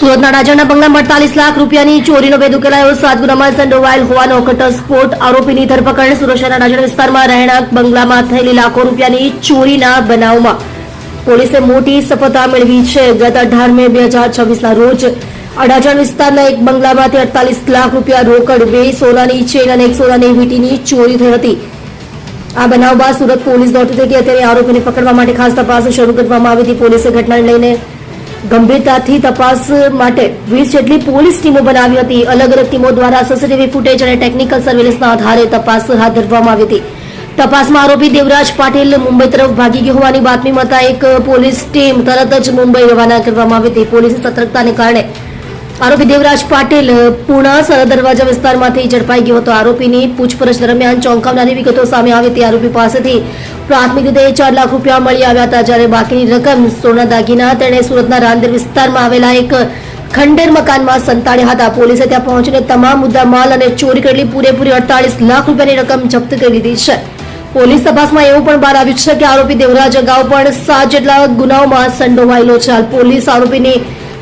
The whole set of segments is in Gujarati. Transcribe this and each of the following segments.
સુરતના રાજાના બંગલામાં 48 લાખ રૂપિયાની ચોરીનો ભેદ ઉકેલાયો। 7 ગુનામાં સંડોવાયેલ હોવાનો ઘટસ્ફોટ। આરોપીની ધરપકડ। સુરત શહેરના રાજાના વિસ્તારમાં રહેણાંક બંગલામાં થયેલી લાખો રૂપિયાની ચોરીના બનાવમાં પોલીસે મોટી સફળતા મેળવી છે। ગત 18 મે 2026ના રોજ અડાજણ વિસ્તારના એક બંગલામાંથી 48 લાખ રૂપિયા રોકડ, 2 સોનાની ચેન અને 1 સોનાની વીંટીની ચોરી થઈ હતી। આ બનાવ બાદ સુરત પોલીસ દોડી હતી કે અત્યારે આરોપીને પકડવા માટે ખાસ તપાસ શરૂ કરવામાં આવી હતી। પોલીસે ઘટનાને લઈને ગંભીરતાથી તપાસ માટે 20 જેટલી પોલીસ ટીમો બનાવી હતી। અલગ અલગ ટીમો દ્વારા સીસીટીવી ફૂટેજ અને ટેકનિકલ સર્વેલન્સના આધારે તપાસ હાથ ધરવામાં આવી હતી। તપાસમાં આરોપી દેવરાજ પાટીલ મુંબઈ તરફ ભાગી ગયો હોવાની બાતમી મળતા એક પોલીસ ટીમ તરત જ મુંબઈ રવાના કરવામાં આવી હતી। પોલીસની સતર્કતાને કારણે આરોપી દેવરાજ પાટીલ પૂર્ણા સરહદ દરવાજા વિસ્તારમાંથી ઝડપાઈ ગયો હતો। આરોપીની પૂછપરછ દરમિયાન ચોંકાવનારી વિગતો સામે આવી હતી। આરોપી પાસેથી પ્રાથમિક રીતે 4 લાખ રૂપિયા મળી આવ્યા હતા, જ્યારે બાકીની રકમ સોના દાગીના તેણે સુરતના રાંદેર વિસ્તારમાં આવેલા એક ખંડેર મકાનમાં સંતાડ્યા હતા। પોલીસે ત્યાં પહોંચીને તમામ મુદ્દા માલ અને ચોરી કરેલી પૂરેપૂરી 48 લાખ રૂપિયાની રકમ જપ્ત કરી લીધી છે। પોલીસ તપાસમાં એવું પણ બહાર આવ્યું છે કે આરોપી દેવરાજ અગાઉ પણ 7 જેટલા ગુનાઓમાં સંડોવાયેલો છે। હાલ પોલીસ આરોપીની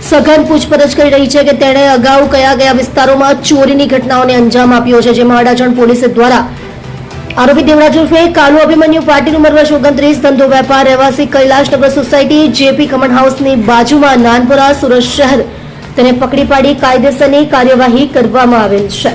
સઘન પૂછપરછ કરી રહી છે કે તેણે અગાઉ કયા કયા વિસ્તારોમાં ચોરીની ઘટનાઓને અંજામ આપ્યો છે, જેમાં અડાજણ પોલીસ દ્વારા આરોપી દેવરાજ ઉર્ફે કાલુ અભિમન્યુ પાટીલ ઉંમર વર્ષ 29, ધંધો વેપાર, રહેવાસી કૈલાશનગર સોસાયટી, જેપી કમન હાઉસની બાજુમાં નાનપુરા, સુરત શહેર, તેને પકડી પાડી કાયદેસરની કાર્યવાહી કરવામાં આવેલ છે।